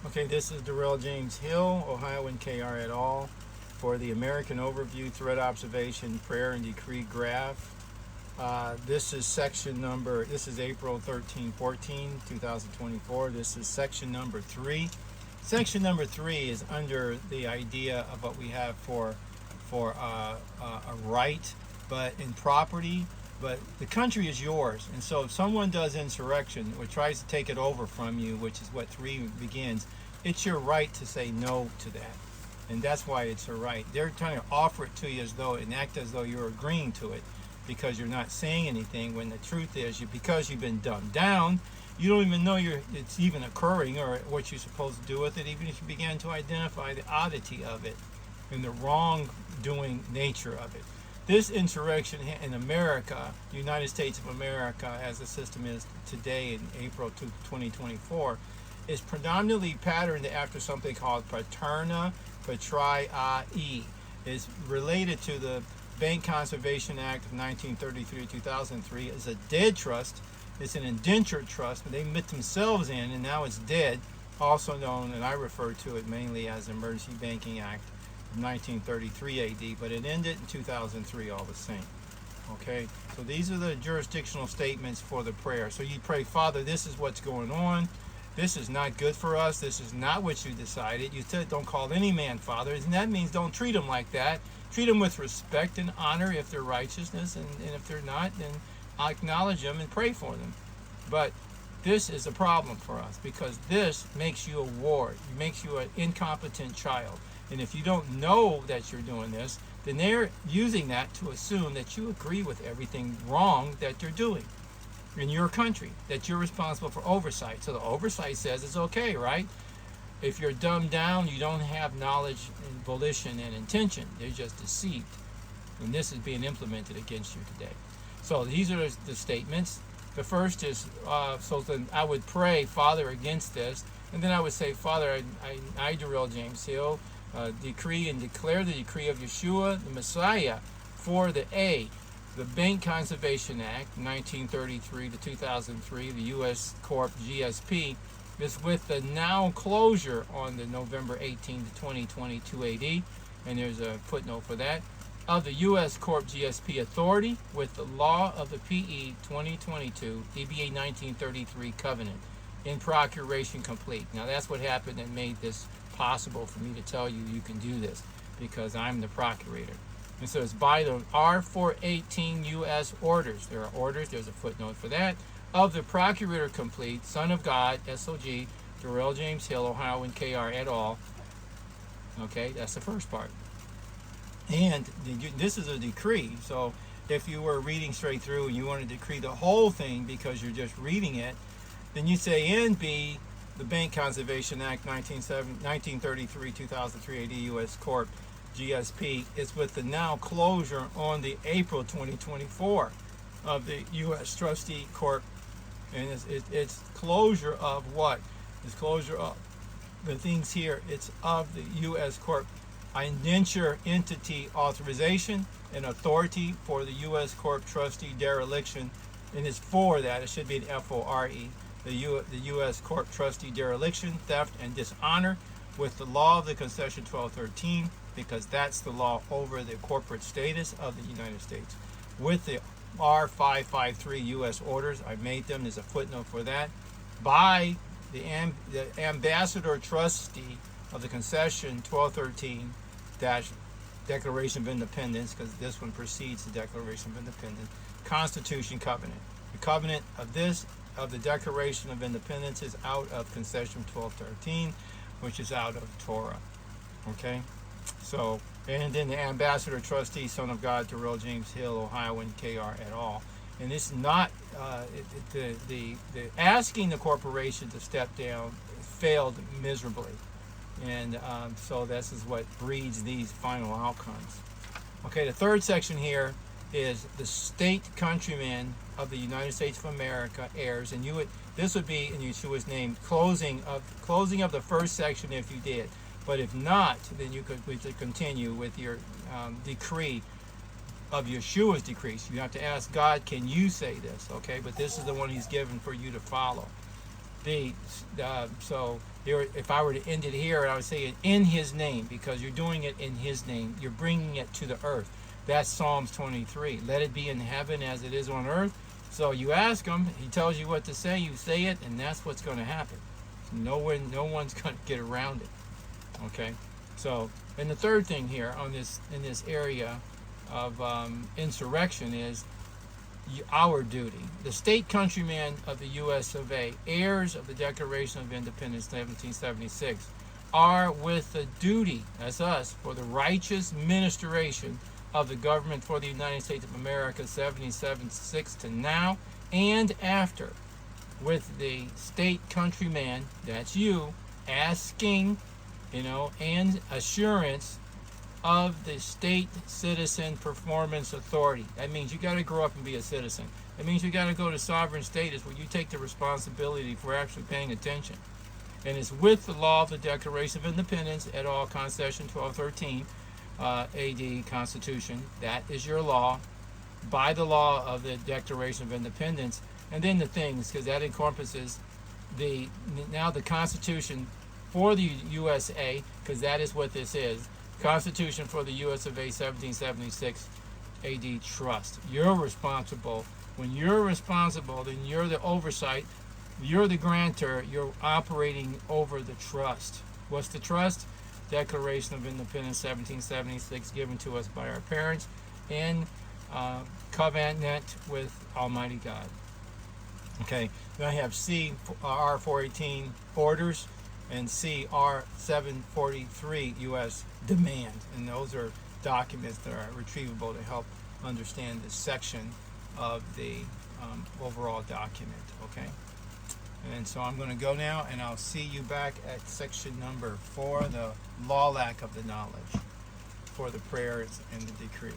Okay, this is Darrell-James, Hill-Ohioan-KR et al. For the American Overview Threat Observation Prayer and Decree Graph. This is section number, this is April 13, 2024. This is section number 3. Section number 3 is under the idea of what we have for a right, but in property. But the country is yours, and so if someone does insurrection or tries to take it over from you, which is what 3 begins, it's your right to say no to that, and that's why it's a right. They're trying to offer it to you as though and act as though you're agreeing to it because you're not saying anything. When the truth is, because you've been dumbed down, you don't even know it's even occurring or what you're supposed to do with it, even if you begin to identify the oddity of it and the wrongdoing nature of it. This insurrection in America, the United States of America, as the system is today in April 2024, is predominantly patterned after something called Paterna-patriae. It's related to the Bank Conservation Act of 1933-2003. It's a dead trust. It's an indentured trust, but they admit themselves in, and now it's dead, also known, and I refer to it mainly as the Emergency Banking Act 1933 AD, but it ended in 2003 all the same. Okay, so these are the jurisdictional statements for the prayer. So you pray, Father, this is what's going on. This is not good for us. This is not what you decided. You said don't call any man father, and that means don't treat them like that. Treat them with respect and honor if they're righteousness, and if they're not, then I'll acknowledge them and pray for them. But this is a problem for us because this makes you a ward. It makes you an incompetent child. And if you don't know that you're doing this, then they're using that to assume that you agree with everything wrong that they're doing in your country, that you're responsible for oversight. So the oversight says it's okay, right? If you're dumbed down, you don't have knowledge and volition and intention. They're just deceived. And this is being implemented against you today. So these are the statements. The first is, so then I would pray, Father, against this. And then I would say, Father, I Darrell-James Hill, decree and declare the decree of Yeshua, the Messiah, for the Bank Conservation Act, 1933-2003, the US-Corp-GSP, is with the now closure on the November 18, 2022 AD, and there's a footnote for that, of the US-Corp-GSP authority with the law of the PE-2022 EBA-1933 covenant in Procuration-Complete. Now that's what happened that made this possible for me to tell you you can do this, because I'm the procurator. And so it's by the R553US Orders. There are orders, there's a footnote for that, of the Procurator-Complete, Son of God, SOG, Darrell-James Hill, Ohio-Ohioan-KR et al. Okay, that's the first part. And this is a decree. So if you were reading straight through and you want to decree the whole thing because you're just reading it, then you say, and B, the Bank Conservation Act 1933-2003 AD US-Corp-GSP is with the now closure on the April 2024 of the US-Trustee Corp. And it's closure of what? It's closure of the things here. It's of the US-Corp-Indenture-entity-authorization and authority for the US-Corp-Trustee Dereliction. And it's for that. It should be an FORE. The US-Corp-Trustee Dereliction, theft, and dishonor with the law of the concession 1213, because that's the law over the corporate status of the United States. With the R553US Orders, I made them, there's a footnote for that, by the Ambassador-Trustee of the concession 1213 Declaration of Independence, because this one precedes the Declaration of Independence, Constitution Covenant. The covenant of the Declaration of Independence is out of concession 1213, which is out of Torah. Okay? So, and then the Ambassador-Trustee, Son of God, Darrell-James Hill, Ohio-Ohioan-KR et al. And it's not, the asking the corporation to step down failed miserably. And so this is what breeds these final outcomes. Okay, the third section here is the State-Countryman of the United States of America, heirs, and this would be in Yeshua's name, closing of the first section if you did. But if not, then we could continue with your decree of Yeshua's decrees. You have to ask God, can you say this? Okay, but this is the one he's given for you to follow. So here, if I were to end it here, I would say it in his name, because you're doing it in his name. You're bringing it to the earth. That's Psalms 23. Let it be in heaven as it is on earth. So you ask him, he tells you what to say, you say it, and that's what's going to happen. No one's going to get around it. Okay? So, and the third thing here on this, in this area of insurrection is our duty. The State-Countryman of the USofA, heirs of the Declaration of Independence 1776, are with the duty, that's us, for the righteous ministration of the government for the United States of America 1776 to now and after, with the State-Countryman, that's you, asking, and assurance of the State Citizen Performance Authority. That means you got to grow up and be a citizen. That means you got to go to sovereign status where you take the responsibility for actually paying attention. And it's with the law of the Declaration of Independence et al. Concession 1213 AD Constitution. That is your law by the law of the Declaration of Independence. And then the things, because that encompasses the Constitution for the USA, because that is what this is. Constitution for the USofA 1776 AD Trust. You're responsible. When you're responsible, then you're the oversight. You're the grantor. You're operating over the trust. What's the trust? Declaration of Independence 1776, given to us by our parents in covenant with Almighty God. Okay, then I have C, R418 orders, and C, R553 US demand. And those are documents that are retrievable to help understand this section of the overall document. Okay, and so I'm going to go now, and I'll see you back at section number 4, the law lack of the knowledge, for the prayers and the decree.